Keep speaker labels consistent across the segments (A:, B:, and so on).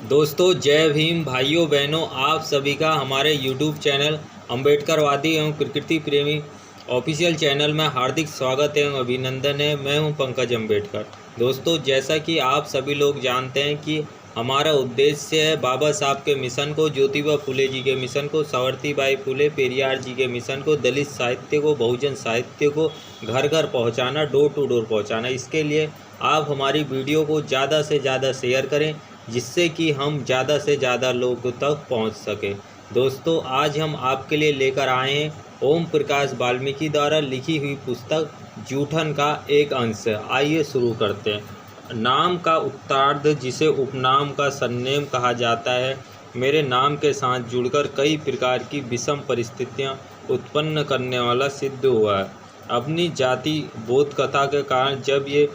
A: दोस्तों जय भीम भाइयों बहनों, आप सभी का हमारे YouTube चैनल अम्बेडकरवादी एवं प्रकृति प्रेमी ऑफिशियल चैनल में हार्दिक स्वागत एवं अभिनंदन है। मैं हूं पंकज अम्बेडकर। दोस्तों जैसा कि आप सभी लोग जानते हैं कि हमारा उद्देश्य है बाबा साहब के मिशन को, ज्योतिबा फुले जी के मिशन को, सावित्रीबाई फुले पेरियार जी के मिशन को, दलित साहित्य को, बहुजन साहित्य को घर घर पहुँचाना, डोर टू डोर पहुँचाना। इसके लिए आप हमारी वीडियो को ज़्यादा से ज़्यादा शेयर करें, जिससे कि हम ज़्यादा से ज़्यादा लोगों तक पहुंच सके। दोस्तों आज हम आपके लिए लेकर आए हैं ओम प्रकाश वाल्मीकि द्वारा लिखी हुई पुस्तक जूठन का एक अंश। आइए शुरू करते हैं। नाम का उत्तरार्ध, जिसे उपनाम का सरनेम कहा जाता है, मेरे नाम के साथ जुड़कर कई प्रकार की विषम परिस्थितियां उत्पन्न करने वाला सिद्ध हुआ है। अपनी जाति बोध कथा के कारण जब ये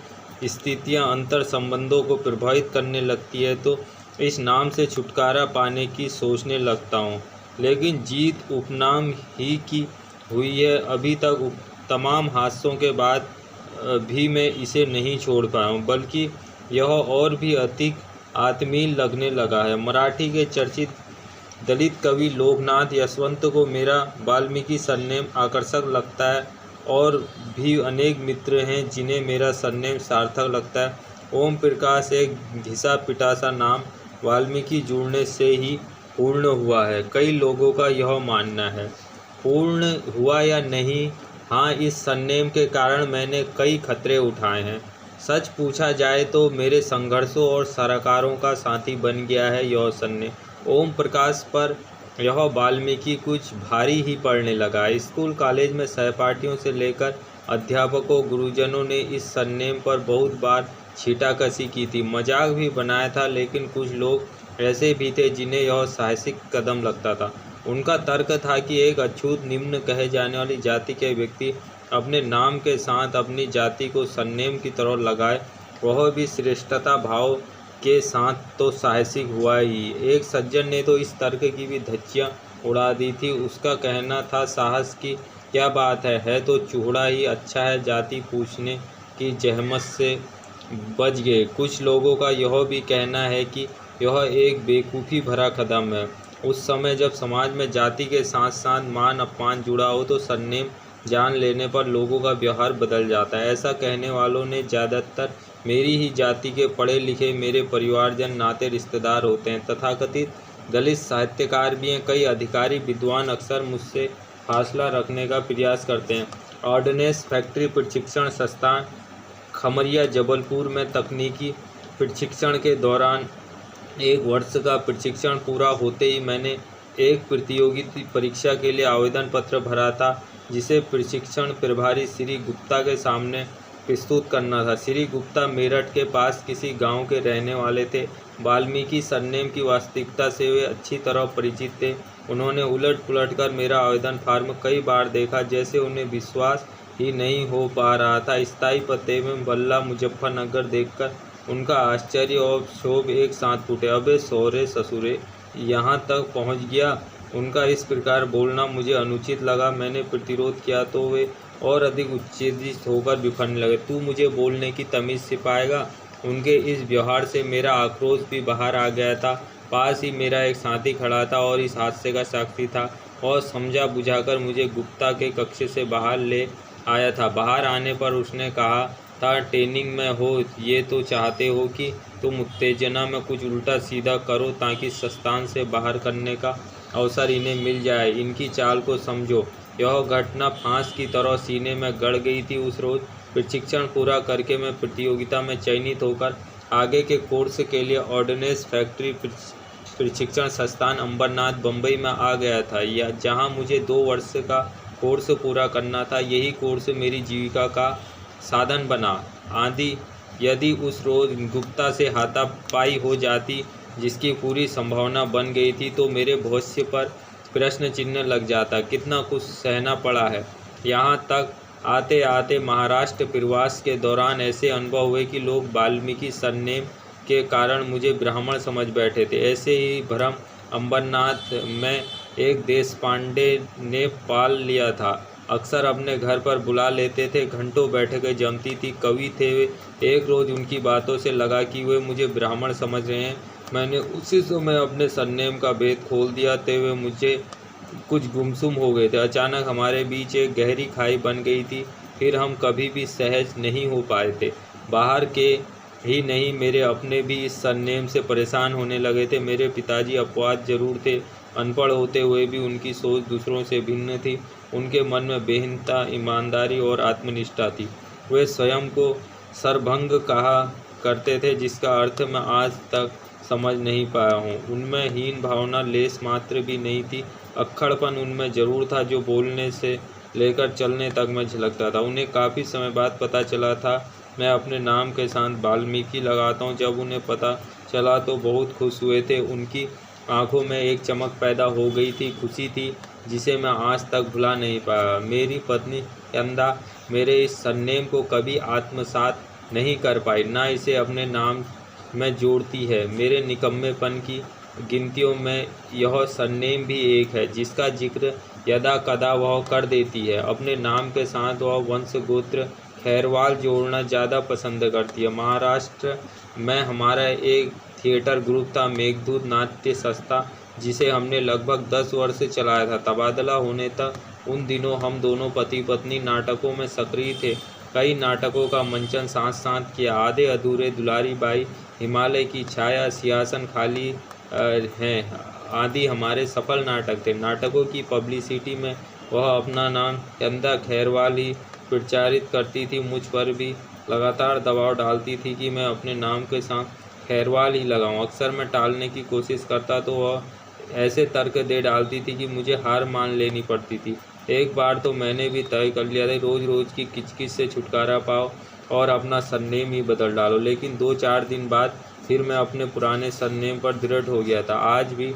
A: स्थितियां अंतर संबंधों को प्रभावित करने लगती है तो इस नाम से छुटकारा पाने की सोचने लगता हूँ, लेकिन जीत उपनाम ही की हुई है। अभी तक तमाम हादसों के बाद भी मैं इसे नहीं छोड़ पाया हूँ, बल्कि यह और भी अधिक आत्मीय लगने लगा है। मराठी के चर्चित दलित कवि लोकनाथ यशवंत को मेरा वाल्मीकि सरनेम आकर्षक लगता है, और भी अनेक मित्र हैं जिन्हें मेरा सरनेम सार्थक लगता है। ओम प्रकाश एक घिसा पिटासा नाम वाल्मीकि जुड़ने से ही पूर्ण हुआ है, कई लोगों का यह मानना है। पूर्ण हुआ या नहीं, हाँ, इस सरनेम के कारण मैंने कई खतरे उठाए हैं। सच पूछा जाए तो मेरे संघर्षों और सराकारों का साथी बन गया है यह सरनेम। ओम प्रकाश पर यह वाल्मीकि कुछ भारी ही पड़ने लगा। स्कूल कॉलेज में सहपाठियों से लेकर अध्यापकों गुरुजनों ने इस सरनेम पर बहुत बार छींटाकशी की थी, मजाक भी बनाया था, लेकिन कुछ लोग ऐसे भी थे जिन्हें यह साहसिक कदम लगता था। उनका तर्क था कि एक अछूत निम्न कहे जाने वाली जाति के व्यक्ति अपने नाम के साथ अपनी जाति को सरनेम की तरह लगाए, वह भी श्रेष्ठता भाव के साथ, तो साहसिक हुआ ही। एक सज्जन ने तो इस तर्क की भी धज्जियां उड़ा दी थी। उसका कहना था, साहस की क्या बात है तो चूड़ा ही अच्छा है, जाति पूछने की जहमत से बच गए। कुछ लोगों का यह भी कहना है कि यह एक बेवकूफ़ी भरा कदम है। उस समय जब समाज में जाति के साथ साथ मान अपमान जुड़ा हो तो सरनेम जान लेने पर लोगों का व्यवहार बदल जाता है। ऐसा कहने वालों ने ज़्यादातर मेरी ही जाति के पढ़े लिखे मेरे परिवारजन नाते रिश्तेदार होते हैं। तथाकथित दलित साहित्यकार भी हैं। कई अधिकारी विद्वान अक्सर मुझसे फासला रखने का प्रयास करते हैं। ऑर्डिनेंस फैक्ट्री प्रशिक्षण संस्थान खमरिया जबलपुर में तकनीकी प्रशिक्षण के दौरान 1 वर्ष का प्रशिक्षण पूरा होते ही मैंने एक प्रतियोगी परीक्षा के लिए आवेदन पत्र भरा था, जिसे प्रशिक्षण प्रभारी श्री गुप्ता के सामने प्रस्तुत करना था। श्री गुप्ता मेरठ के पास किसी गांव के रहने वाले थे। वाल्मीकि सरनेम की वास्तविकता से वे अच्छी तरह परिचित थे। उन्होंने उलट पुलट कर मेरा आवेदन फार्म कई बार देखा, जैसे उन्हें विश्वास ही नहीं हो पा रहा था। स्थायी पते में बल्ला मुजफ्फरनगर देखकर उनका आश्चर्य और क्षोभ एक साथ फूटे। अबे सौरे ससुरे, यहाँ तक पहुँच गया। उनका इस प्रकार बोलना मुझे अनुचित लगा। मैंने प्रतिरोध किया तो वे और अधिक उत्तेजित होकर बिफरने लगे। तू मुझे बोलने की तमीज़ सिखाएगा? उनके इस व्यवहार से मेरा आक्रोश भी बाहर आ गया था। पास ही मेरा एक साथी खड़ा था और इस हादसे का साक्षी था, और समझा बुझाकर मुझे गुप्ता के कक्ष से बाहर ले आया था। बाहर आने पर उसने कहा था, ट्रेनिंग में हो ये तो चाहते हो कि तुम उत्तेजना में कुछ उल्टा सीधा करो ताकि संस्थान से बाहर करने का अवसर इन्हें मिल जाए। इनकी चाल को समझो। यह घटना फांस की तरह सीने में गड़ गई थी। उस रोज प्रशिक्षण पूरा करके मैं प्रतियोगिता में चयनित होकर आगे के कोर्स के लिए ऑर्डिनेंस फैक्ट्री प्रशिक्षण संस्थान अंबरनाथ बम्बई में आ गया था, जहां मुझे 2 वर्ष का कोर्स पूरा करना था। यही कोर्स मेरी जीविका का साधन बना। आदि यदि उस रोज गुप्ता से हाथापाई हो जाती, जिसकी पूरी संभावना बन गई थी, तो मेरे भविष्य पर प्रश्न चिन्ह लग जाता। कितना कुछ सहना पड़ा है। यहाँ तक आते आते महाराष्ट्र प्रवास के दौरान ऐसे अनुभव हुए कि लोग वाल्मीकि सरनेम के कारण मुझे ब्राह्मण समझ बैठे थे। ऐसे ही भ्रम अंबरनाथ में एक देशपांडे ने पाल लिया था। अक्सर अपने घर पर बुला लेते थे। घंटों बैठकें जमती थी। कवि थे वे। एक रोज़ उनकी बातों से लगा कि वे मुझे ब्राह्मण समझ रहे हैं। मैंने उसी समय अपने सरनेम का भेद खोल दिया थे। वे मुझे कुछ गुमसुम हो गए थे। अचानक हमारे बीच एक गहरी खाई बन गई थी। फिर हम कभी भी सहज नहीं हो पाए थे। बाहर के ही नहीं, मेरे अपने भी इस सरनेम से परेशान होने लगे थे। मेरे पिताजी अपवाद जरूर थे, अनपढ़ होते हुए भी उनकी सोच दूसरों से भिन्न थी। उनके मन में बेहनता ईमानदारी और आत्मनिष्ठा थी। वे स्वयं को सरभंग कहा करते थे, जिसका अर्थ मैं आज तक समझ नहीं पाया हूँ। उनमें हीन भावना लेस मात्र भी नहीं थी। अक्खड़पन उनमें जरूर था, जो बोलने से लेकर चलने तक में झलकता था। उन्हें काफ़ी समय बाद पता चला था मैं अपने नाम के साथ वाल्मीकि लगाता हूँ। जब उन्हें पता चला तो बहुत खुश हुए थे। उनकी आंखों में एक चमक पैदा हो गई थी, खुशी थी जिसे मैं आज तक भुला नहीं पाया। मेरी पत्नी यंदा मेरे इस सरनेम को कभी आत्मसात नहीं कर पाई, ना इसे अपने नाम में जोड़ती है। मेरे निकम्मेपन की गिनतियों में यह सरनेम भी एक है, जिसका जिक्र यदा कदा वह कर देती है। अपने नाम के साथ वह वंश गोत्र खैरवाल जोड़ना ज़्यादा पसंद करती है। महाराष्ट्र में हमारा एक थिएटर ग्रुप था, मेघदूत नाट्य संस्था, जिसे हमने लगभग 10 वर्ष चलाया था। तबादला होने तक उन दिनों हम दोनों पति पत्नी नाटकों में सक्रिय थे। कई नाटकों का मंचन साथ साथ किया। आधे अधूरे दुलारी बाई, हिमालय की छाया, सिंहासन खाली हैं आदि हमारे सफल नाटक थे। नाटकों की पब्लिसिटी में वह अपना नाम यंदा खैरवाल ही प्रचारित करती थी। मुझ पर भी लगातार दबाव डालती थी कि मैं अपने नाम के साथ खैरवाल ही लगाऊं। अक्सर मैं टालने की कोशिश करता तो वह ऐसे तर्क दे डालती थी कि मुझे हार मान लेनी पड़ती थी। एक बार तो मैंने भी तय कर लिया था, रोज़ रोज़ की किचकिच से छुटकारा पाओ और अपना सरनेम ही बदल डालो। लेकिन 2-4 दिन बाद फिर मैं अपने पुराने सरनेम पर दृढ़ हो गया था। आज भी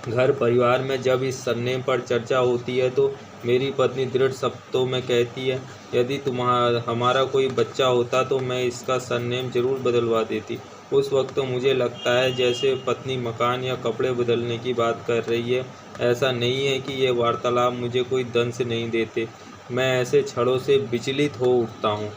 A: घर परिवार में जब इस सरनेम पर चर्चा होती है तो मेरी पत्नी दृढ़ शब्दों में कहती है, यदि हमारा कोई बच्चा होता तो मैं इसका सरनेम जरूर बदलवा देती। उस वक्त तो मुझे लगता है जैसे पत्नी मकान या कपड़े बदलने की बात कर रही है। ऐसा नहीं है कि ये वार्तालाप मुझे कोई दंश नहीं देते। मैं ऐसे क्षणों से विचलित हो उठता हूँ।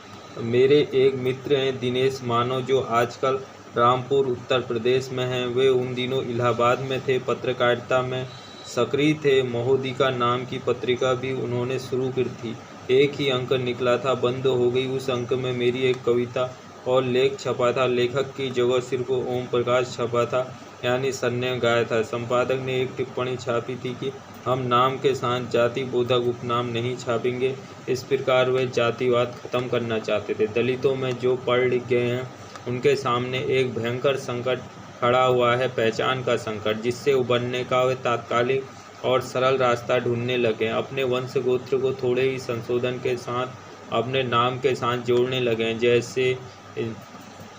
A: मेरे एक मित्र हैं दिनेश मानव, जो आजकल रामपुर उत्तर प्रदेश में हैं। वे उन दिनों इलाहाबाद में थे, पत्रकारिता में सक्रिय थे। महोदिका नाम की पत्रिका भी उन्होंने शुरू की थी। एक ही अंक निकला था, बंद हो गई। उस अंक में मेरी एक कविता और लेख छपा था। लेखक की जगह सिर्फ ओम प्रकाश छपा था, यानी सरनेम गाया था। संपादक ने एक टिप्पणी छापी थी कि हम नाम के साथ जाति बोधक उपनाम नहीं छापेंगे। इस प्रकार वे जातिवाद खत्म करना चाहते थे। दलितों में जो पढ़ लिख गए हैं उनके सामने एक भयंकर संकट खड़ा हुआ है, पहचान का संकट, जिससे उबरने का वे तात्कालिक और सरल रास्ता ढूंढने लगे। अपने वंश गोत्र को थोड़े ही संशोधन के साथ अपने नाम के साथ जोड़ने लगे, जैसे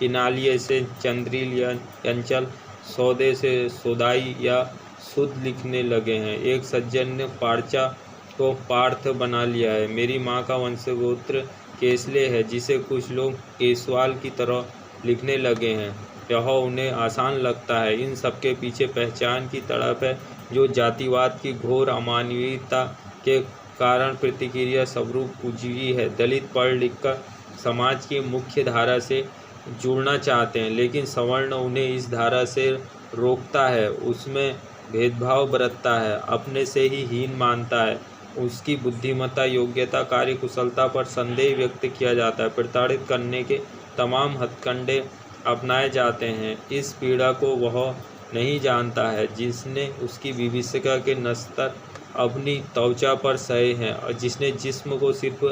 A: इनालिये से चंद्रील या चंचल, सौदे से सोदाई या शुद्ध लिखने लगे हैं। एक सज्जन ने पार्चा को पार्थ बना लिया है। मेरी माँ का वंशगोत्र केसले है, जिसे कुछ लोग केसवाल की तरह लिखने लगे हैं। यह उन्हें आसान लगता है। इन सबके पीछे पहचान की तड़प है, जो जातिवाद की घोर अमानवीयता के कारण प्रतिक्रिया स्वरूप उजगी है। दलित पढ़ लिख कर समाज की मुख्य धारा से जुड़ना चाहते हैं, लेकिन सवर्ण उन्हें इस धारा से रोकता है, उसमें भेदभाव बरतता है, अपने से ही हीन मानता है। उसकी बुद्धिमत्ता, योग्यता, कार्यकुशलता पर संदेह व्यक्त किया जाता है। प्रताड़ित करने के तमाम हथकंडे अपनाए जाते हैं। इस पीड़ा को वह नहीं जानता है जिसने उसकी विभीषिका के नस्तर अपनी त्वचा पर सहे हैं, और जिसने जिस्म को सिर्फ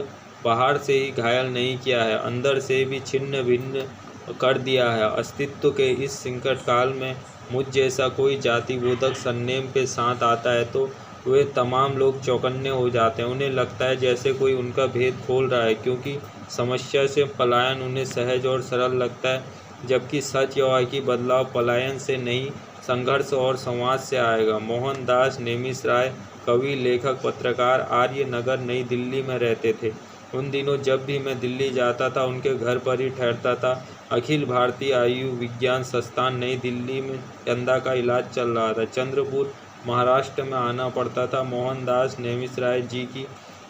A: बाहर से ही घायल नहीं किया है, अंदर से भी छिन्न भिन्न कर दिया है। अस्तित्व के इस संकट काल में मुझ जैसा कोई जातिबोधक सरनेम के साथ आता है तो वे तमाम लोग चौकन्ने हो जाते हैं। उन्हें लगता है जैसे कोई उनका भेद खोल रहा है, क्योंकि समस्या से पलायन उन्हें सहज और सरल लगता है, जबकि सच यह है कि बदलाव पलायन से नहीं, संघर्ष और संवाद से आएगा। मोहनदास नेमिष-राय कवि, लेखक, पत्रकार आर्य नगर नई दिल्ली में रहते थे। उन दिनों जब भी मैं दिल्ली जाता था उनके घर पर ही ठहरता था। अखिल भारतीय आयुर्विज्ञान संस्थान नई दिल्ली में चंदा का इलाज चल रहा था। चंद्रपुर महाराष्ट्र में आना पड़ता था। मोहनदास नेमिष-राय जी की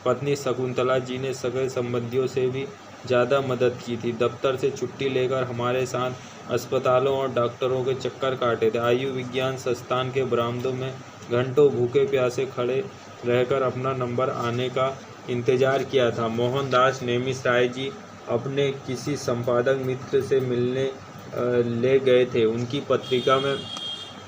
A: पत्नी शकुंतला जी ने सगे संबंधियों से भी ज़्यादा मदद की थी। दफ्तर से छुट्टी लेकर हमारे साथ अस्पतालों और डॉक्टरों के चक्कर काटे थे। आयु विज्ञान संस्थान के बरामदों में घंटों भूखे प्यासे खड़े रहकर अपना नंबर आने का इंतजार किया था। मोहनदास नेमिष राय जी अपने किसी संपादक मित्र से मिलने ले गए थे। उनकी पत्रिका में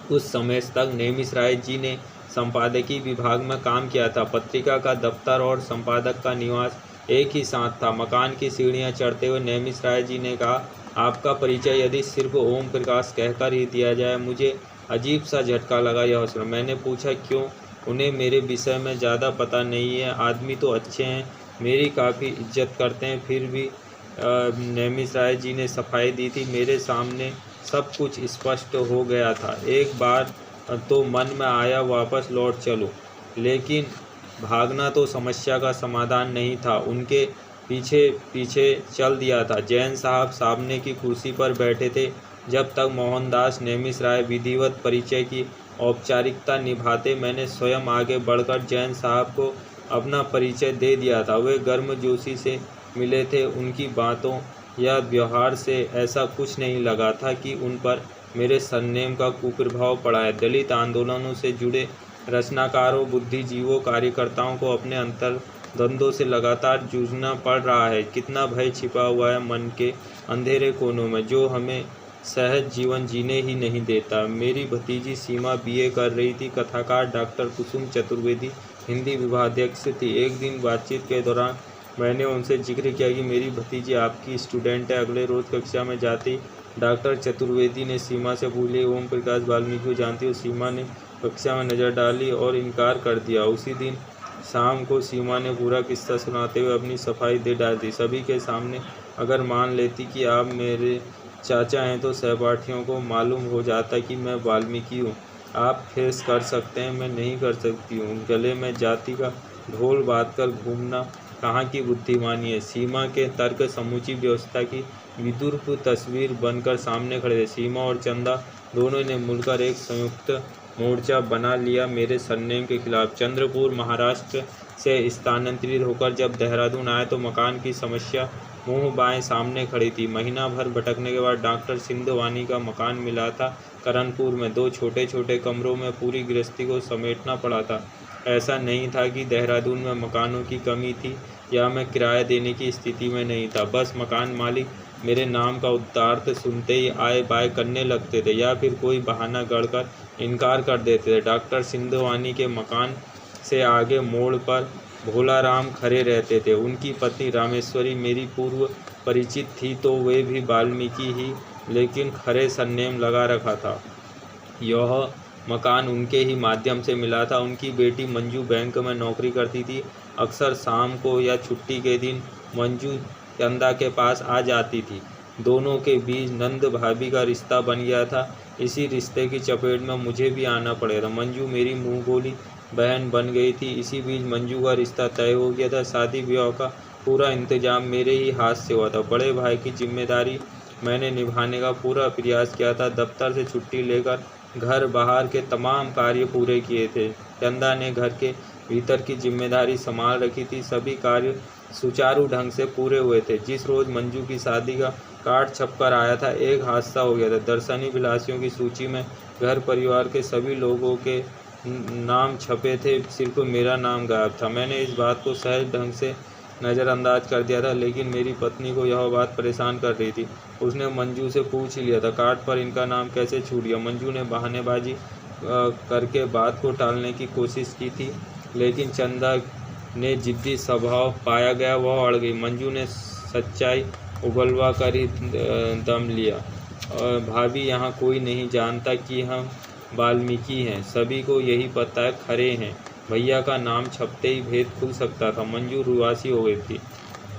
A: कुछ समय तक नेमिष राय जी ने संपादकीय विभाग में काम किया था। पत्रिका का दफ्तर और संपादक का निवास एक ही साथ था। मकान की सीढ़ियां चढ़ते हुए नेमिष राय जी ने कहा, आपका परिचय यदि सिर्फ ओम प्रकाश कहकर ही दिया जाए। मुझे अजीब सा झटका लगा यह अवसर। मैंने पूछा, क्यों? उन्हें मेरे विषय में ज़्यादा पता नहीं है। आदमी तो अच्छे हैं, मेरी काफ़ी इज्जत करते हैं। फिर भी नेमिष राय जी ने सफाई दी थी। मेरे सामने सब कुछ स्पष्ट हो गया था। एक बार तो मन में आया वापस लौट चलूं, लेकिन भागना तो समस्या का समाधान नहीं था। उनके पीछे पीछे चल दिया था। जैन साहब सामने की कुर्सी पर बैठे थे। जब तक मोहनदास नेमिष राय विधिवत परिचय की औपचारिकता निभाते, मैंने स्वयं आगे बढ़कर जैन साहब को अपना परिचय दे दिया था। वे गर्मजोशी से मिले थे। उनकी बातों या व्यवहार से ऐसा कुछ नहीं लगा था कि उन पर मेरे सरनेम का कुप्रभाव पड़ा है। दलित आंदोलनों से जुड़े रचनाकारों, बुद्धिजीवों, कार्यकर्ताओं को अपने अंतर द्वंद्वों से लगातार जूझना पड़ रहा है। कितना भय छिपा हुआ है मन के अंधेरे कोनों में, जो हमें सहज जीवन जीने ही नहीं देता। मेरी भतीजी सीमा बीए कर रही थी। कथाकार डॉक्टर कुसुम चतुर्वेदी हिंदी विभागाध्यक्ष थी। एक दिन बातचीत के दौरान मैंने उनसे जिक्र किया कि मेरी भतीजी आपकी स्टूडेंट है, अगले रोज़ कक्षा में जाती। डॉक्टर चतुर्वेदी ने सीमा से पूछा, ओम प्रकाश वाल्मीकि को जानती हो? सीमा ने कक्षा में नज़र डाली और इनकार कर दिया। उसी दिन शाम को सीमा ने पूरा किस्सा सुनाते हुए अपनी सफाई दे डाली। सभी के सामने अगर मान लेती कि आप मेरे चाचा हैं तो सहपाठियों को मालूम हो जाता कि मैं वाल्मीकि हूँ। आप फेस कर सकते हैं, मैं नहीं कर सकती हूँ। गले में जाति का ढोल बांधकर घूमना कहाँ की बुद्धिमानी है। सीमा के तर्क समूची व्यवस्था की विद्रूप तस्वीर बनकर सामने खड़े थे। सीमा और चंदा दोनों ने मिलकर एक संयुक्त मोर्चा बना लिया मेरे सरनेम के खिलाफ। चंद्रपुर महाराष्ट्र से स्थानांतरित होकर जब देहरादून आए तो मकान की समस्या मुंह बाएं सामने खड़ी थी। महीना भर भटकने के बाद डॉक्टर सिंधवानी का मकान मिला था करनपुर में। 2 छोटे छोटे कमरों में पूरी गृहस्थी को समेटना पड़ा था। ऐसा नहीं था कि देहरादून में मकानों की कमी थी या मैं किराया देने की स्थिति में नहीं था। बस मकान मालिक मेरे नाम का उद्गार सुनते ही आए बाय करने लगते थे या फिर कोई बहाना गढ़कर इनकार कर देते थे। डॉक्टर सिंधवानी के मकान से आगे मोड़ पर भोलाराम खड़े रहते थे। उनकी पत्नी रामेश्वरी मेरी पूर्व परिचित थी तो वे भी वाल्मीकि ही, लेकिन खरे सरनेम लगा रखा था। यह मकान उनके ही माध्यम से मिला था। उनकी बेटी मंजू बैंक में नौकरी करती थी। अक्सर शाम को या छुट्टी के दिन मंजू चंदा के पास आ जाती थी। दोनों के बीच नंद भाभी का रिश्ता बन गया था। इसी रिश्ते की चपेट में मुझे भी आना पड़ेगा। मंजू मेरी मुँह बोली बहन बन गई थी। इसी बीच मंजू का रिश्ता तय हो गया था। शादी ब्याह का पूरा इंतजाम मेरे ही हाथ से हुआ था। बड़े भाई की जिम्मेदारी मैंने निभाने का पूरा प्रयास किया था। दफ्तर से छुट्टी लेकर घर बाहर के तमाम कार्य पूरे किए थे। चंदा ने घर के भीतर की जिम्मेदारी संभाल रखी थी। सभी कार्य सुचारू ढंग से पूरे हुए थे। जिस रोज़ मंजू की शादी का कार्ड छपकर आया था, एक हादसा हो गया था। दर्शनी विलासियों की सूची में घर परिवार के सभी लोगों के नाम छपे थे, सिर्फ मेरा नाम गायब था। मैंने इस बात को सहज ढंग से नज़रअंदाज कर दिया था, लेकिन मेरी पत्नी को यह बात परेशान कर रही थी। उसने मंजू से पूछ लिया था, कार्ड पर इनका नाम कैसे छूट गया? मंजू ने बहानेबाजी करके बात को टालने की कोशिश की थी, लेकिन चंदा ने जिद्दी स्वभाव पाया गया, वह अड़ गई। मंजू ने सच्चाई उगलवा कर ही दम लिया। भाभी, यहाँ कोई नहीं जानता कि हम वाल्मीकि हैं। सभी को यही पता है, खरे हैं। भैया का नाम छपते ही भेद खुल सकता था। मंजू रुआसी हो गई थी।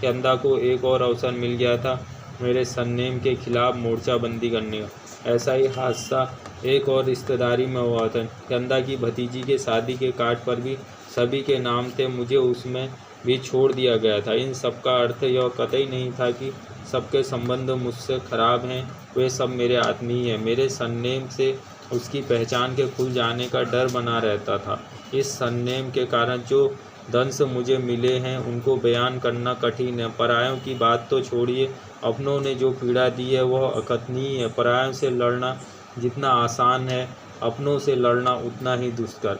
A: चंदा को एक और अवसर मिल गया था मेरे सरनेम के खिलाफ मोर्चाबंदी करने का। ऐसा ही हादसा एक और रिश्तेदारी में हुआ था। चंदा की भतीजी के शादी के कार्ड पर भी सभी के नाम थे, मुझे उसमें भी छोड़ दिया गया था। इन सब का अर्थ यह कतई नहीं था कि सबके संबंध मुझसे खराब हैं। वे सब मेरे आदमी हैं। मेरे सरनेम से उसकी पहचान के खुल जाने का डर बना रहता था। इस सरनेम के कारण जो दंश मुझे मिले हैं उनको बयान करना कठिन है। परायों की बात तो छोड़िए, अपनों ने जो पीड़ा दी है वह अकथनीय है। परायों से लड़ना जितना आसान है, अपनों से लड़ना उतना ही दुष्कर।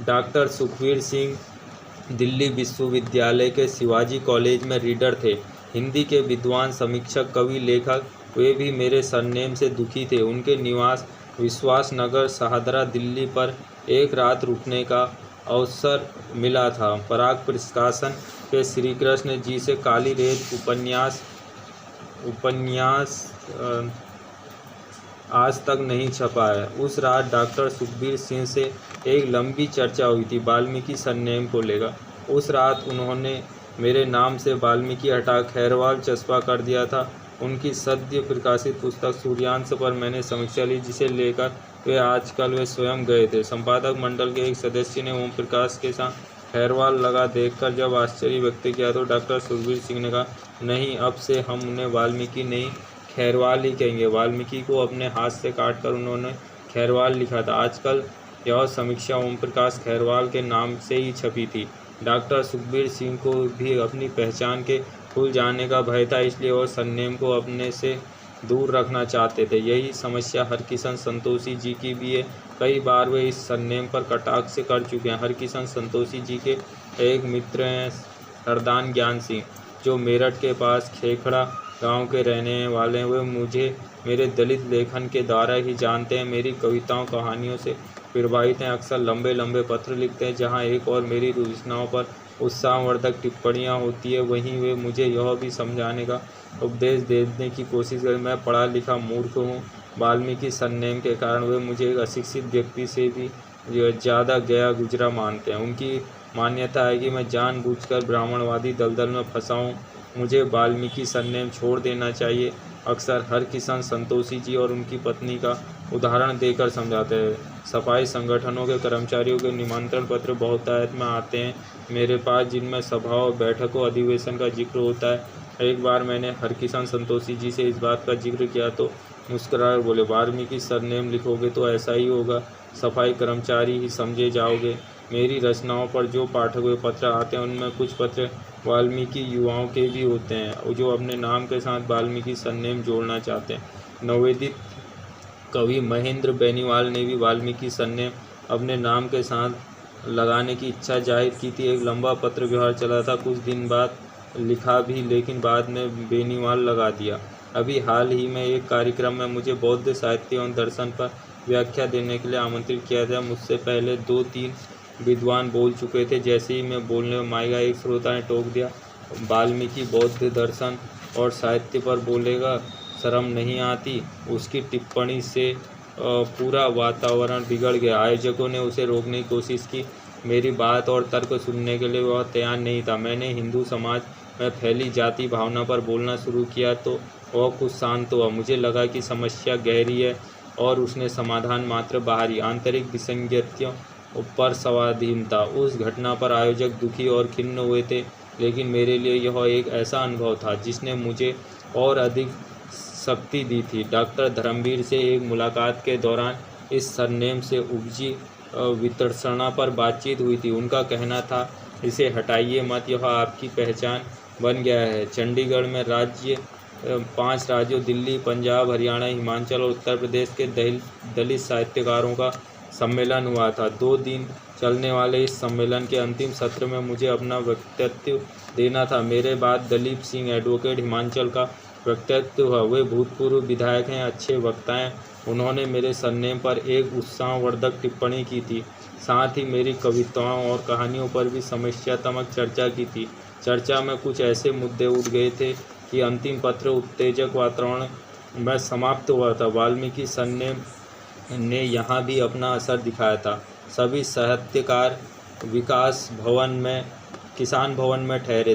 A: डॉक्टर सुखबीर सिंह दिल्ली विश्वविद्यालय के शिवाजी कॉलेज में रीडर थे। हिंदी के विद्वान, समीक्षक, कवि, लेखक। वे भी मेरे सरनेम से दुखी थे। उनके निवास विश्वास नगर शाहदरा दिल्ली पर एक रात रुकने का अवसर मिला था। पराग प्रकाशन के श्री कृष्ण जी से काली रेत उपन्यास आज तक नहीं छपा है। उस रात डॉक्टर सुखबीर सिंह से एक लंबी चर्चा हुई थी वाल्मीकि सरनेम को लेकर। उस रात उन्होंने मेरे नाम से वाल्मीकि हटा खैरवाल चस्पा कर दिया था। उनकी सद्य प्रकाशित पुस्तक सूर्यांश पर मैंने समीक्षा ली, जिसे लेकर वे स्वयं गए थे। संपादक मंडल के एक सदस्य ने ओम प्रकाश के साथ खैरवाल लगा देखकर जब आश्चर्य व्यक्त किया तो डॉक्टर सुखबीर सिंह ने कहा, नहीं, अब से हम उन्हें वाल्मीकि नहीं खैरवाल ही कहेंगे। वाल्मीकि को अपने हाथ से काटकर उन्होंने खैरवाल लिखा था। आजकल यह समीक्षा ओम प्रकाश खैरवाल के नाम से ही छपी थी। डॉक्टर सुखबीर सिंह को भी अपनी पहचान के खुल जाने का भय था, इसलिए वह सरनेम को अपने से दूर रखना चाहते थे। यही समस्या हरकिशन संतोषी जी की भी है। कई बार वे इस सरनेम पर कटाक्ष कर चुके हैं। हरकिशन संतोषी जी के एक मित्र हैं हरदान ज्ञान सिंह, जो मेरठ के पास खेखड़ा गांव के रहने वाले हैं। वे मुझे मेरे दलित लेखन के द्वारा ही जानते हैं। मेरी कविताओं, कहानियों से प्रभावित हैं। अक्सर लंबे लंबे पत्र लिखते हैं, जहां एक और मेरी रचनाओं पर उत्साहवर्धक टिप्पणियां होती है। वहीं वे मुझे यह भी समझाने का उपदेश देने की कोशिश करें, मैं पढ़ा लिखा मूर्ख हूँ। वाल्मीकि सरनेम के कारण वे मुझे एक अशिक्षित व्यक्ति से भी ज़्यादा गया गुजरा मानते हैं। उनकी मान्यता है कि मैं जानबूझकर ब्राह्मणवादी दलदल में फंसा हूँ। मुझे वाल्मीकि सरनेम छोड़ देना चाहिए। अक्सर हरकिशन संतोषी जी और उनकी पत्नी का उदाहरण देकर समझाते हैं। सफाई संगठनों के कर्मचारियों के निमंत्रण पत्र बहुतायत में आते हैं मेरे पास, जिनमें सभाओं, बैठकों, अधिवेशन का जिक्र होता है। एक बार मैंने हरकिशन संतोषी जी से इस बात का जिक्र किया तो मुस्कुराकर बोले, वाल्मीकि सरनेम लिखोगे तो ऐसा ही होगा, सफाई कर्मचारी ही समझे जाओगे। मेरी रचनाओं पर जो पाठक वे पत्र आते हैं, उनमें कुछ पत्र वाल्मीकि युवाओं के भी होते हैं जो अपने नाम के साथ वाल्मीकि सरनेम जोड़ना चाहते हैं। नवोदित कवि महेंद्र बेनीवाल ने भी वाल्मीकि सरनेम अपने नाम के साथ लगाने की इच्छा जाहिर की थी। एक लंबा पत्र व्यवहार चला था। कुछ दिन बाद लिखा भी, लेकिन बाद में बेनीवाल लगा दिया। अभी हाल ही में एक कार्यक्रम में मुझे बौद्ध साहित्य और दर्शन पर व्याख्या देने के लिए आमंत्रित किया गया। मुझसे पहले 2-3 विद्वान बोल चुके थे। जैसे ही मैं बोलने में मांगा, एक श्रोता ने टोक दिया, वाल्मीकि बौद्ध दर्शन और साहित्य पर बोलेगा, शर्म नहीं आती। उसकी टिप्पणी से पूरा वातावरण बिगड़ गया। आयोजकों ने उसे रोकने की कोशिश की। मेरी बात और तर्क सुनने के लिए वह तैयार नहीं था। मैंने हिंदू समाज में फैली जाति भावना पर बोलना शुरू किया तो वह कुछ शांत हुआ। मुझे लगा कि समस्या गहरी है और उसने समाधान मात्र बाहरी, आंतरिक विसंगतियों पर स्वाधीनता। उस घटना पर आयोजक दुखी और खिन्न हुए थे, लेकिन मेरे लिए यह एक ऐसा अनुभव था जिसने मुझे और अधिक शक्ति दी थी। डॉक्टर धर्मवीर से एक मुलाकात के दौरान इस सरनेम से उपजी वितर्षणा पर बातचीत हुई थी। उनका कहना था, इसे हटाइए मत, यह आपकी पहचान बन गया है। चंडीगढ़ में 5 राज्यों दिल्ली, पंजाब, हरियाणा, हिमाचल और उत्तर प्रदेश के दलित साहित्यकारों का सम्मेलन हुआ था। 2 दिन चलने वाले इस सम्मेलन के अंतिम सत्र में मुझे अपना वक्तव्य देना था। मेरे बाद दलीप सिंह एडवोकेट हिमाचल का वक्तव्य हुआ। वे भूतपूर्व विधायक हैं, अच्छे वक्ता हैं। उन्होंने मेरे सरनेम पर एक उत्साहवर्धक टिप्पणी की थी। साथ ही मेरी कविताओं और कहानियों पर भी समस्यात्मक चर्चा की थी। चर्चा में कुछ ऐसे मुद्दे उठ गए थे कि अंतिम पत्र उत्तेजक वातावरण में समाप्त हुआ था। वाल्मीकि सरनेम ने यहाँ भी अपना असर दिखाया था। सभी साहित्यकार किसान भवन में ठहरे